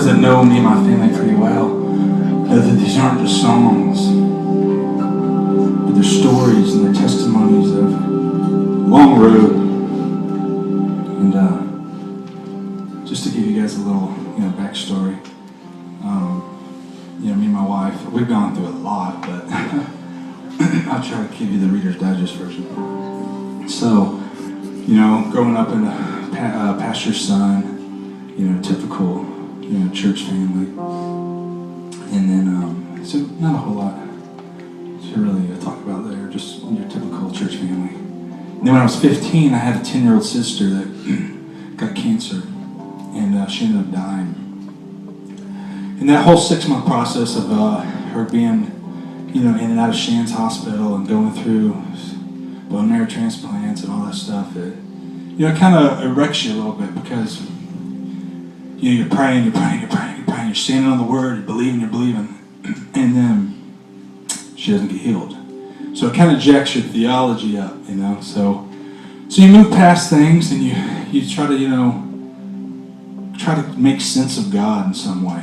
those that know me and my family pretty well know that these aren't just songs, but they're stories and they're testimonies of a long road. And just to give you guys a little, backstory, me and my wife, we've gone through a lot, but I'll try to give you the Reader's Digest version. So, growing up in a pastor's son, typical, church family. And then, so not a whole lot to really talk about there, just your typical church family. And then when I was 15, I had a 10-year-old sister that got cancer, and she ended up dying. And that whole 6-month process of her being, in and out of Shands Hospital and going through bone marrow transplants and all that stuff, it kind of wrecks you a little bit because you're praying, you're standing on the Word, you're believing, and then she doesn't get healed. So it kind of jacks your theology up, So you move past things and you try to, try to make sense of God in some way.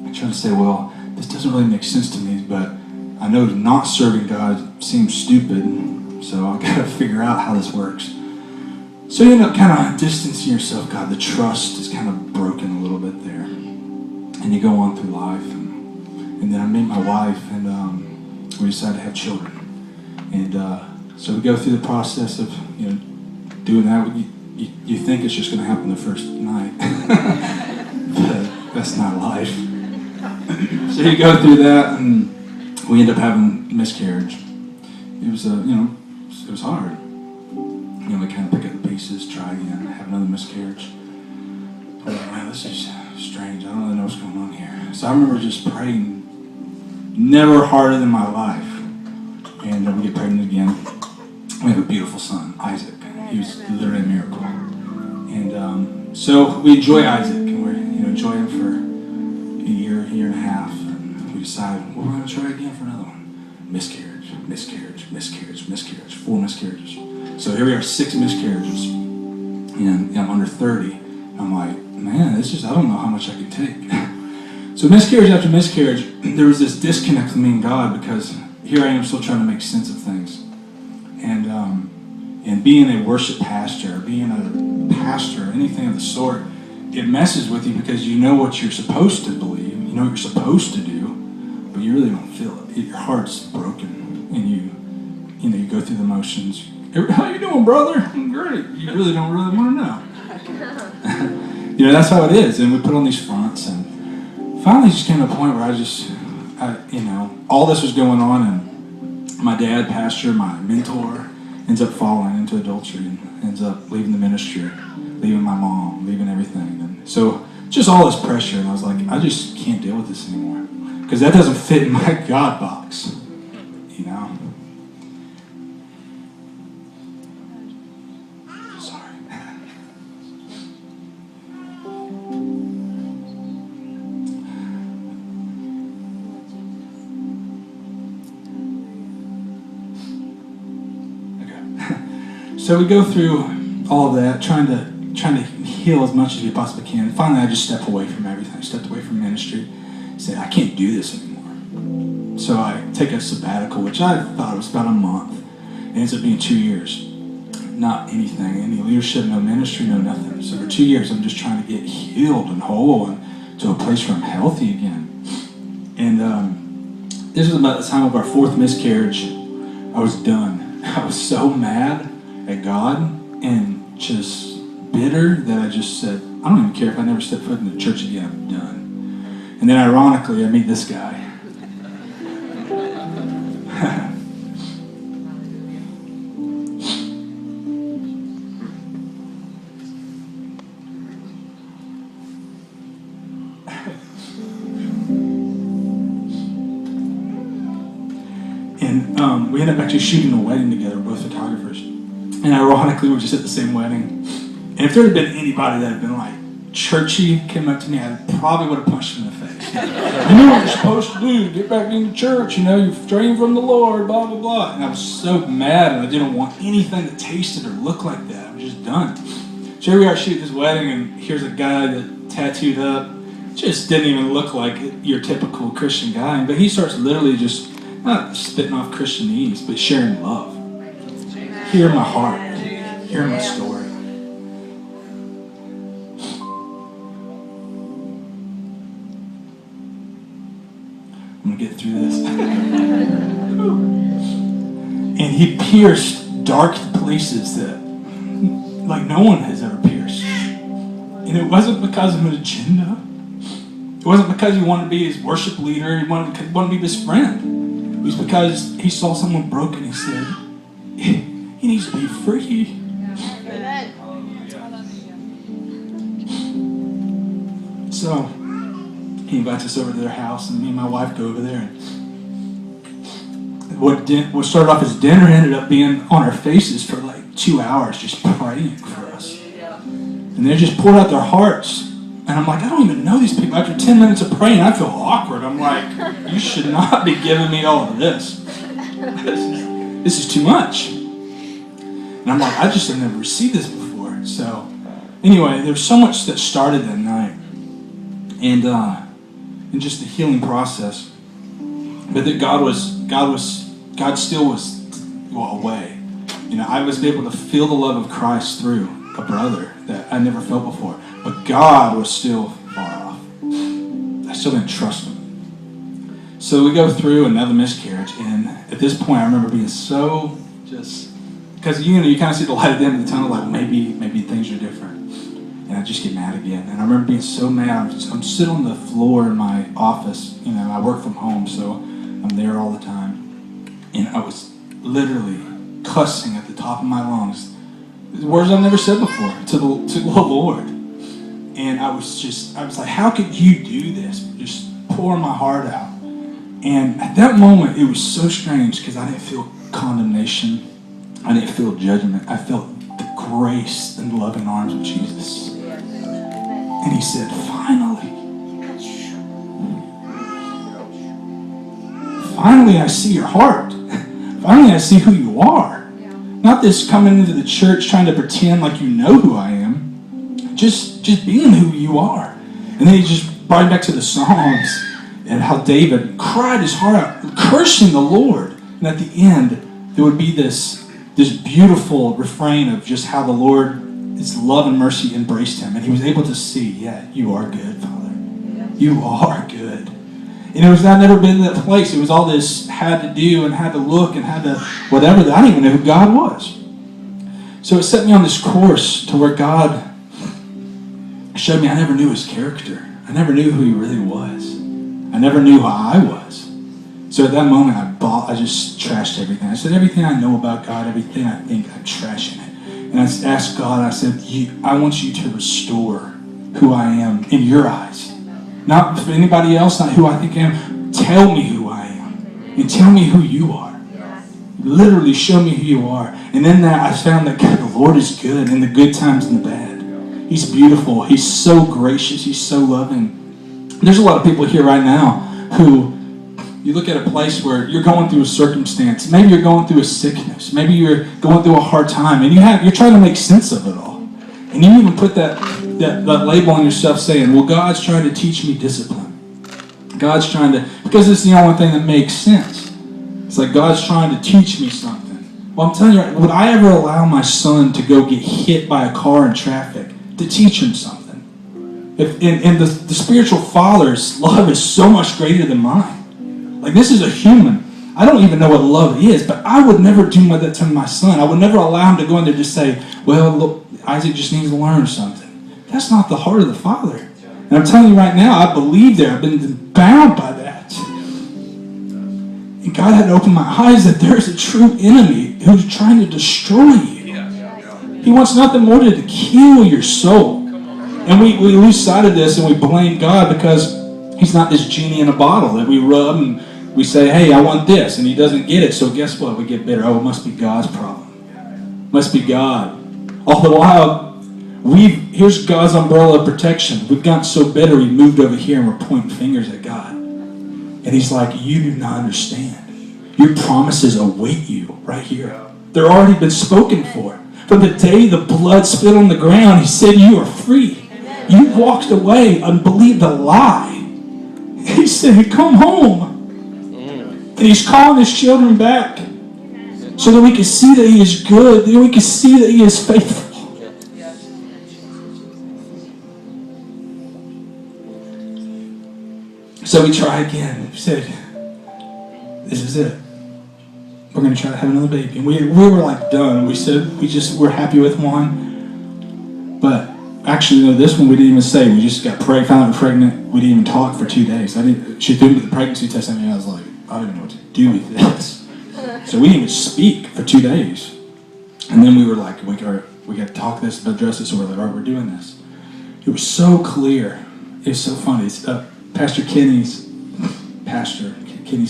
I try to say, well, this doesn't really make sense to me, but I know not serving God seems stupid, so I've got to figure out how this works. So you end up kind of distancing yourself. God, the trust is kind of broken a little bit there. And you go on through life. And then I meet my wife, and we decide to have children. And so we go through the process of, doing that. You think it's just going to happen the first night. But that's not life. So you go through that, and we end up having miscarriage. It was, it was hard. We kind of pick up the pieces, try again, have another miscarriage. I'm like, man, this is strange. I don't really know what's going on here. So I remember just praying, never harder than my life. And we get pregnant again. We have a beautiful son, Isaac. He was literally a miracle. And so we enjoy Isaac, and we enjoy him for a year and a half. And we decide, well, we're going to try again for another one. Miscarriage. 4 miscarriages. So here we are, 6 miscarriages, and I'm under 30. I'm like, man, I don't know how much I can take. So miscarriage after miscarriage, there was this disconnect with me and God, because here I am still trying to make sense of things. And being a worship pastor, being a pastor, anything of the sort, it messes with you because you know what you're supposed to believe, you know what you're supposed to do, but you really don't feel it. Your heart's broken, and you go through the motions. How you doing, brother? I'm great. You really don't really want to know. That's how it is. And we put on these fronts, and finally just came to a point where I all this was going on, and my dad, pastor, my mentor, ends up falling into adultery and ends up leaving the ministry, leaving my mom, leaving everything. And so just all this pressure, and I was like, I just can't deal with this anymore, because that doesn't fit in my God box, So we go through all of that, trying to heal as much as we possibly can. And finally, I just stepped away from everything. I stepped away from ministry. Said, I can't do this anymore. So I take a sabbatical, which I thought was about a month. It ends up being 2 years. Not anything, any leadership, no ministry, no nothing. So for 2 years, I'm just trying to get healed and whole and to a place where I'm healthy again. And this was about the time of our 4th miscarriage. I was done. I was so mad at God and just bitter that I just said, I don't even care if I never step foot in the church again, I'm done. And then ironically, I meet this guy. And we ended up actually shooting a wedding together, both photographers. And ironically, we were just at the same wedding. And if there had been anybody that had been like churchy, came up to me, I probably would have punched him in the face. You know what you're supposed to do, get back into church, you're straying from the Lord, blah, blah, blah. And I was so mad, and I didn't want anything that tasted or looked like that. I was just done. So here we are shooting this wedding, and here's a guy that tattooed up, just didn't even look like your typical Christian guy. But he starts literally just not spitting off Christianese, but sharing love. Hear my heart. Hear my story. I'm going to get through this. And he pierced dark places that like no one has ever pierced. And it wasn't because of an agenda. It wasn't because he wanted to be his worship leader. He wanted to be his friend. It was because he saw someone broken. He said, he needs to be free. So he invites us over to their house, and me and my wife go over there. And what started off as dinner ended up being on our faces for like 2 hours, just praying for us. And they just poured out their hearts. And I'm like, I don't even know these people. After 10 minutes of praying, I feel awkward. I'm like, you should not be giving me all of this. This is too much. And I'm like, I just have never received this before. So anyway, there was so much that started that night. And just the healing process. But that God still was away. You know, I was able to feel the love of Christ through a brother that I never felt before. But God was still far off. I still didn't trust him. So we go through another miscarriage, and at this point I remember being so just, because you kind of see the light at the end of the tunnel, like maybe things are different. And I just get mad again. And I remember being so mad. I'm sitting on the floor in my office. You know, I work from home, so I'm there all the time. And I was literally cussing at the top of my lungs, words I've never said before to the Lord. And I was like, how could you do this? Just pouring my heart out. And at that moment, it was so strange because I didn't feel condemnation. I didn't feel judgment. I felt the grace and loving arms of Jesus. And he said, finally I see your heart. Finally I see who you are. Not this coming into the church trying to pretend like you know who I am. Just being who you are. And then he just brought me back to the Psalms and how David cried his heart out, cursing the Lord. And at the end, there would be this beautiful refrain of just how the Lord, his love and mercy embraced him. And he was able to see, yeah, you are good, Father. You are good. And I've never been to that place. It was all this had to do and had to look and had to whatever. I didn't even know who God was. So it set me on this course to where God showed me I never knew his character. I never knew who he really was. I never knew who I was. So at that moment, I just trashed everything. I said, everything I know about God, everything I think, I'm trashing it. And I asked God, I said, I want you to restore who I am in your eyes. Not for anybody else, not who I think I am. Tell me who I am. And tell me who you are. Literally show me who you are. And in that, I found that God, the Lord is good in the good times and the bad. He's beautiful. He's so gracious. He's so loving. There's a lot of people here right now who you look at a place where you're going through a circumstance. Maybe you're going through a sickness. Maybe you're going through a hard time, and you're trying to make sense of it all. And you even put that label on yourself saying, well, God's trying to teach me discipline. God's trying to, because it's the only thing that makes sense. It's like God's trying to teach me something. Well, I'm telling you, would I ever allow my son to go get hit by a car in traffic to teach him something? And the spiritual father's love is so much greater than mine. Like, this is a human. I don't even know what love is, but I would never do that to my son. I would never allow him to go in there and just say, well, look, Isaac just needs to learn something. That's not the heart of the Father. And I'm telling you right now, I believe there. I've been bound by that. And God had to open my eyes that there's a true enemy who's trying to destroy you. He wants nothing more than to kill your soul. And we lose sight of this and we blame God because he's not this genie in a bottle that we rub and we say, hey, I want this. And he doesn't get it. So guess what? We get bitter. Oh, it must be God's problem. Must be God. All the while, here's God's umbrella of protection. We've gotten so bitter, we moved over here and we're pointing fingers at God. And he's like, you do not understand. Your promises await you right here. They're already been spoken for. From the day the blood spilled on the ground, he said, you are free. You walked away and believed a lie. He said, come home. And he's calling his children back so that we can see that he is good, that we can see that he is faithful. So we try again. He said, this is it. We're going to try to have another baby. And we were like done. We said we're happy with one. But actually, no, this one we didn't even say. We just got found out pregnant. We didn't even talk for 2 days. She threw me the pregnancy test at me. I was like, I don't even know what to do with this. So we didn't even speak for 2 days. And then we were like, we got to talk this, address this. So we're like, all right, we're doing this. It was so clear. It was so funny. Pastor Kenny's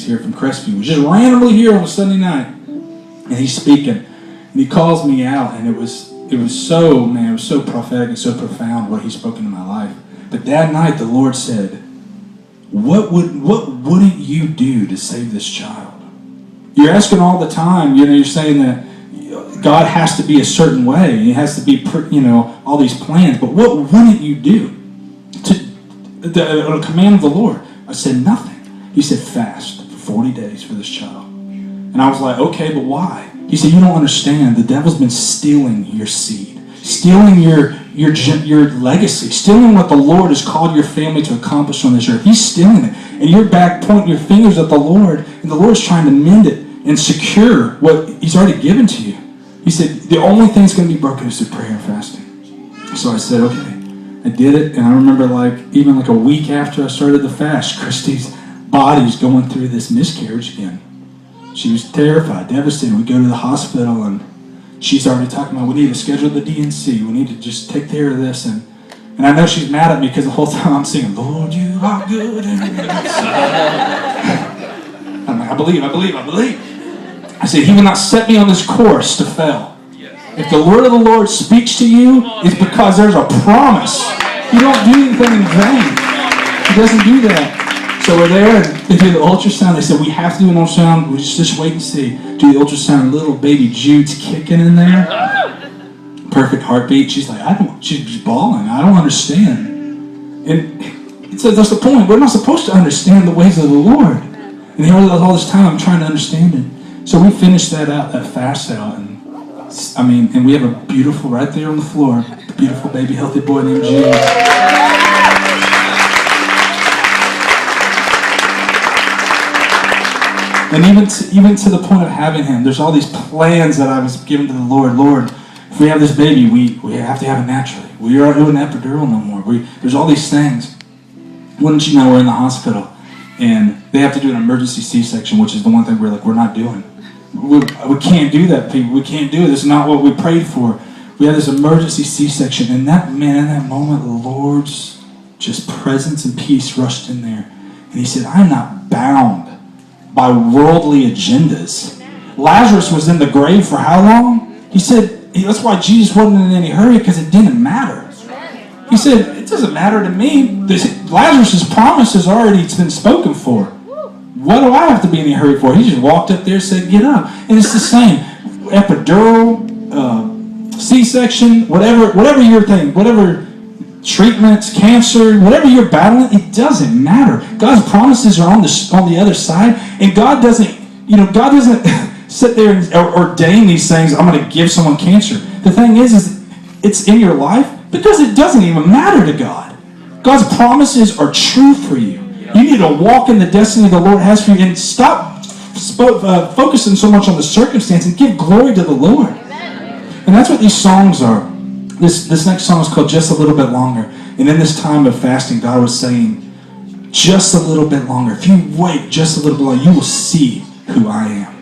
here from Crestview was just randomly here on a Sunday night, and he's speaking, and he calls me out, and it was so prophetic and so profound what he spoke into my life. But that night the Lord said, what wouldn't you do to save this child? You're asking all the time, you're saying that God has to be a certain way, he has to be all these plans, but what wouldn't you do on a command of the Lord? I said nothing. He said fast for 40 days for this child. And I was like, okay, but why? He said, you don't understand. The devil's been stealing your seed, stealing your legacy, stealing what the Lord has called your family to accomplish on this earth. He's stealing it. And you're back pointing your fingers at the Lord, and the Lord's trying to mend it and secure what he's already given to you. He said, the only thing that's going to be broken is through prayer and fasting. So I said, okay. I did it, and I remember even a week after I started the fast, Christy's body's going through this miscarriage again. She was terrified, devastated. We go to the hospital, and she's already talking about, we need to schedule the DNC. We need to just take care of this. And I know she's mad at me because the whole time I'm singing, Lord, you are good. I'm like, I believe. I said, he will not set me on this course to fail. If the word of the Lord speaks to you, it's because there's a promise. You don't do anything in vain. He doesn't do that. So we're there, and they do the ultrasound. They said, we have to do an ultrasound. We just wait and see. Do the ultrasound. Little baby Jude's kicking in there. Perfect heartbeat. She's like, she's bawling. I don't understand. And it says, that's the point. We're not supposed to understand the ways of the Lord. And here all this time, I'm trying to understand it. So we finished that fast out, and we have a beautiful, right there on the floor, beautiful baby, healthy boy named Jude. And even to the point of having him, there's all these plans that I was given to the Lord. Lord, if we have this baby, we have to have it naturally. We aren't doing epidural no more. There's all these things. Wouldn't you know, we're in the hospital, and they have to do an emergency C-section, which is the one thing we're not doing. We can't do that, people. We can't do it. It's not what we prayed for. We had this emergency C-section, and in that moment, the Lord's just presence and peace rushed in there. And he said, I'm not bound by worldly agendas. Lazarus was in the grave for how long? He said, that's why Jesus wasn't in any hurry, because it didn't matter. He said, it doesn't matter to me. Lazarus' promise has already been spoken for. What do I have to be in a hurry for? He just walked up there and said, get up. And it's the same. Epidural, C-section, whatever your thing, whatever treatments, cancer, whatever you're battling, it doesn't matter. God's promises are on the other side, and God doesn't sit there and ordain these things. I'm going to give someone cancer. The thing is it's in your life because it doesn't even matter to God. God's promises are true for you. You need to walk in the destiny the Lord has for you, and stop focusing so much on the circumstance and give glory to the Lord. And that's what these songs are. This next song is called Just a Little Bit Longer. And in this time of fasting, God was saying, just a little bit longer. If you wait just a little bit longer, you will see who I am.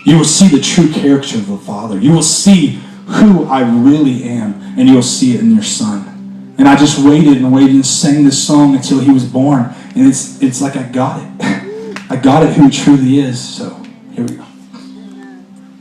You will see the true character of the Father. You will see who I really am, and you will see it in your Son. And I just waited and sang this song until he was born. And it's like I got it. I got it who he truly is. So here we go.